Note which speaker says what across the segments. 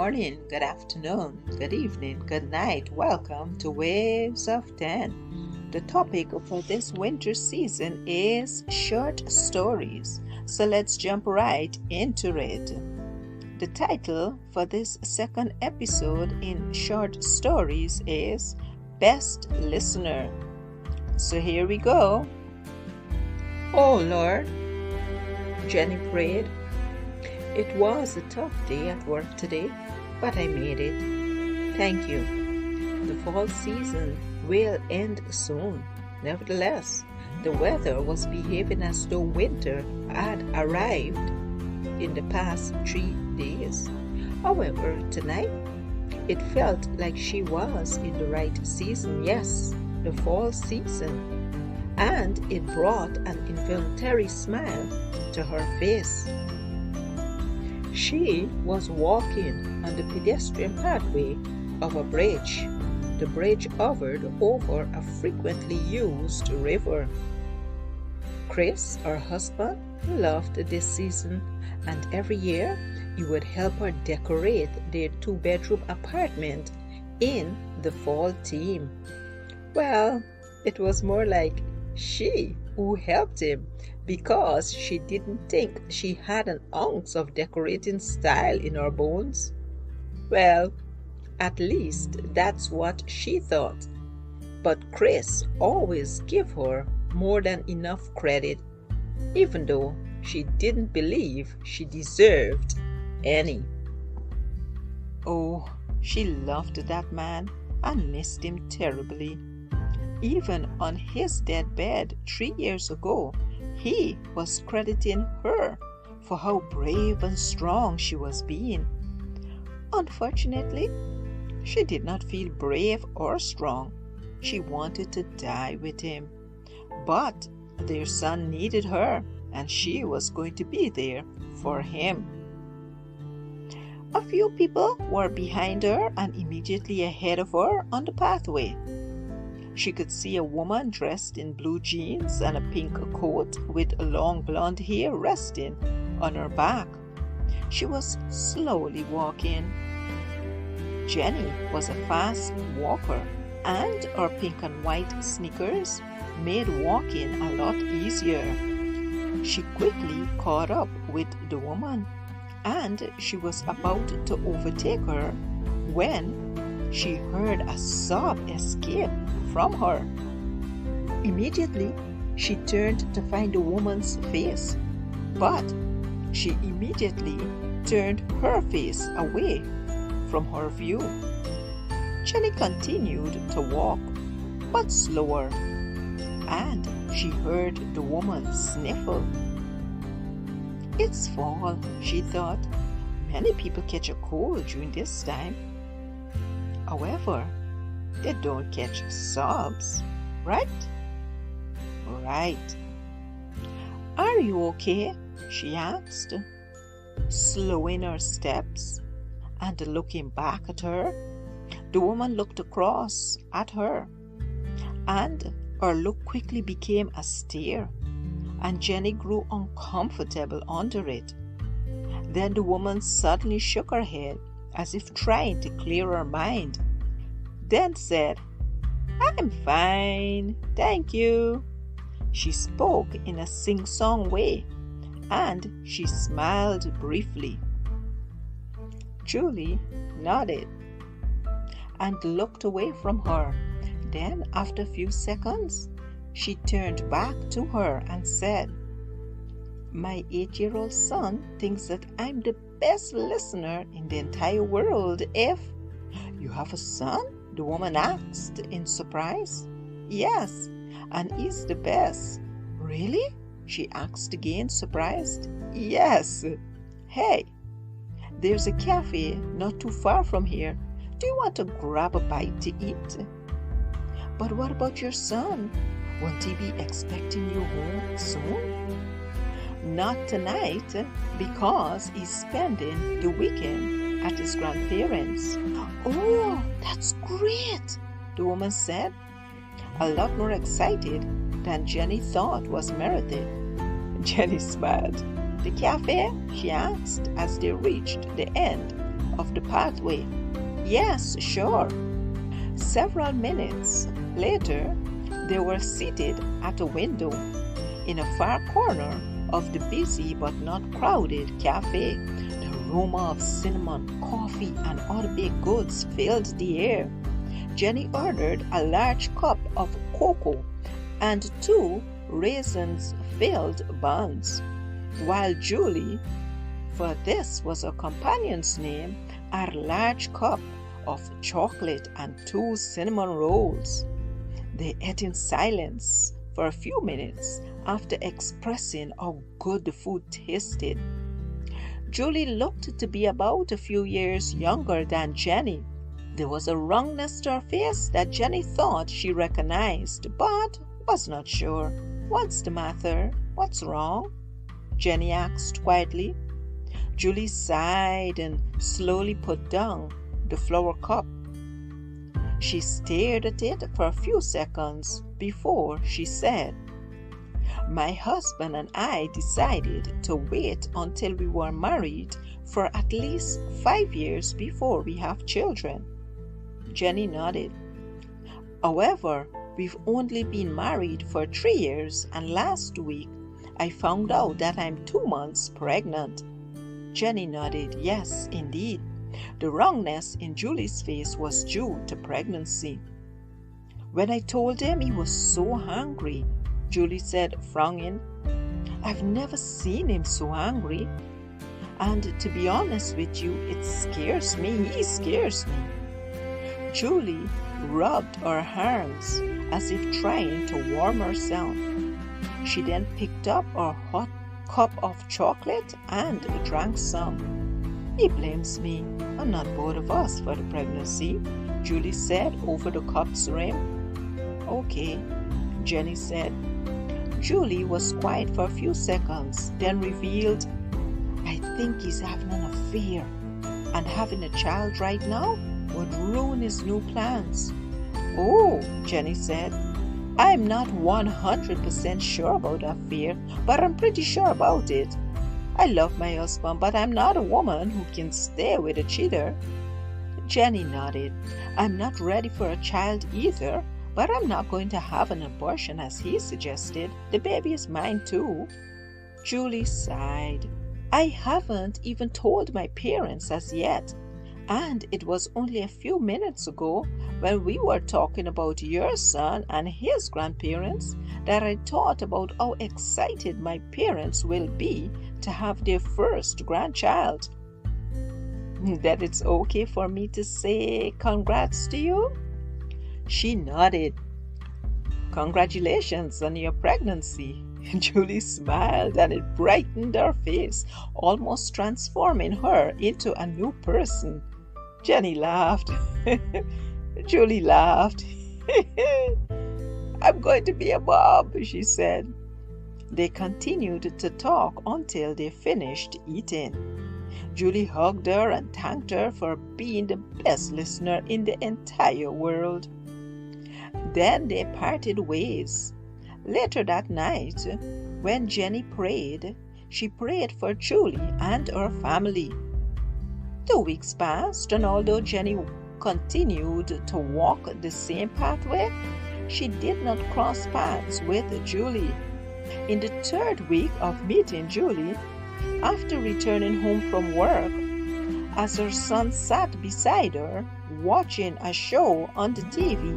Speaker 1: morning, good afternoon, good evening, good night. Welcome to Waves of 10. The topic for this winter season is short stories. So let's jump right into it. The title for this second episode in short stories is Best Listener. So here we go. Oh Lord, Jenny prayed. It was a tough day at work today, but I made it. Thank you. The fall season will end soon. Nevertheless, the weather was behaving as though winter had arrived in the past 3 days. However, tonight, it felt like she was in the right season. Yes, the fall season. And it brought an involuntary smile to her face. She was walking on the pedestrian pathway of a bridge. The bridge hovered over a frequently used river. Chris, her husband, loved this season, and every year he would help her decorate their 2-bedroom apartment in the fall theme. Well, it was more like she who helped him, because she didn't think she had an ounce of decorating style in her bones. Well, at least that's what she thought. But Chris always gave her more than enough credit, even though she didn't believe she deserved any. Oh, she loved that man and missed him terribly. Even on his deathbed 3 years ago, he was crediting her for how brave and strong she was being. Unfortunately, she did not feel brave or strong. She wanted to die with him. But their son needed her, and she was going to be there for him. A few people were behind her and immediately ahead of her on the pathway. She could see a woman dressed in blue jeans and a pink coat with long blonde hair resting on her back. She was slowly walking. Jenny was a fast walker, and her pink and white sneakers made walking a lot easier. She quickly caught up with the woman, and she was about to overtake her when she heard a sob escape from her. Immediately, she turned to find the woman's face, but she immediately turned her face away from her view. Jenny continued to walk, but slower, and she heard the woman sniffle. It's fall, she thought. Many people catch a cold during this time. However, they don't catch sobs, right? Right. Are you okay? She asked, slowing her steps and looking back at her. The woman looked across at her, and her look quickly became a stare, and Jenny grew uncomfortable under it. Then the woman suddenly shook her head as if trying to clear her mind, then said, I'm fine, thank you. She spoke in a sing-song way, and she smiled briefly. Julie nodded and looked away from her. Then, after a few seconds, she turned back to her and said, My 8-year-old son thinks that I'm the best listener in the entire world. If you have a son? The woman asked in surprise. Yes, and he's the best. Really? She asked again, surprised. Yes. Hey, there's a cafe not too far from here. Do you want to grab a bite to eat? But what about your son? Won't he be expecting you home soon? Not tonight, because he's spending the weekend at his grandparents'. Oh, that's great, the woman said, a lot more excited than Jenny thought was merited. Jenny smiled. The cafe? She asked as they reached the end of the pathway. Yes, sure. Several minutes later, they were seated at a window in a far corner of the busy but not crowded cafe. The aroma of cinnamon, coffee, and other baked goods filled the air. Jenny ordered a large cup of cocoa and 2 raisins-filled buns, while Julie, for this was her companion's name, had a large cup of chocolate and 2 cinnamon rolls. They ate in silence for a few minutes after expressing how good the food tasted. Julie looked to be about a few years younger than Jenny. There was a roundness to her face that Jenny thought she recognized, but was not sure. "What's the matter? What's wrong?" Jenny asked quietly. Julie sighed and slowly put down the flower cup. She stared at it for a few seconds before she said, "My husband and I decided to wait until we were married for at least 5 years before we have children." Jenny nodded. "However, we've only been married for 3 years, and last week I found out that I'm 2 months pregnant." Jenny nodded. Yes, indeed. The roundness in Julie's face was due to pregnancy. "When I told him, he was so hungry," Julie said, frowning. "I've never seen him so angry. And to be honest with you, it scares me. He scares me." Julie rubbed her hands as if trying to warm herself. She then picked up her hot cup of chocolate and drank some. "He blames me and not both of us for the pregnancy," Julie said over the cup's rim. "Okay," Jenny said. Julie was quiet for a few seconds, then revealed, "I think he's having an affair, and having a child right now would ruin his new plans." "Oh," Jenny said, "I'm not 100% sure about the affair, but I'm pretty sure about it. I love my husband, but I'm not a woman who can stay with a cheater." Jenny nodded. "I'm not ready for a child either, but I'm not going to have an abortion as he suggested. The baby is mine too." Julie sighed. "I haven't even told my parents as yet, and it was only a few minutes ago when we were talking about your son and his grandparents that I thought about how excited my parents will be to have their first grandchild." "That it's okay for me to say congrats to you?" She nodded. "Congratulations on your pregnancy." Julie smiled and it brightened her face, almost transforming her into a new person. Jenny laughed. Julie laughed. "I'm going to be a mom," she said. They continued to talk until they finished eating. Julie hugged her and thanked her for being the best listener in the entire world. Then they parted ways. Later that night, when Jenny prayed, she prayed for Julie and her family. 2 weeks passed, and although Jenny continued to walk the same pathway, she did not cross paths with Julie. In the 3rd week of meeting Julie, after returning home from work, as her son sat beside her watching a show on the TV,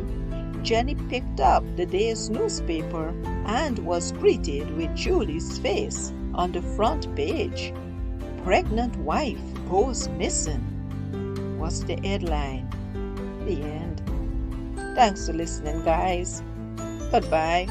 Speaker 1: Jenny picked up the day's newspaper and was greeted with Julie's face on the front page. "Pregnant wife goes missing" was the headline. The end. Thanks for listening, guys. Goodbye.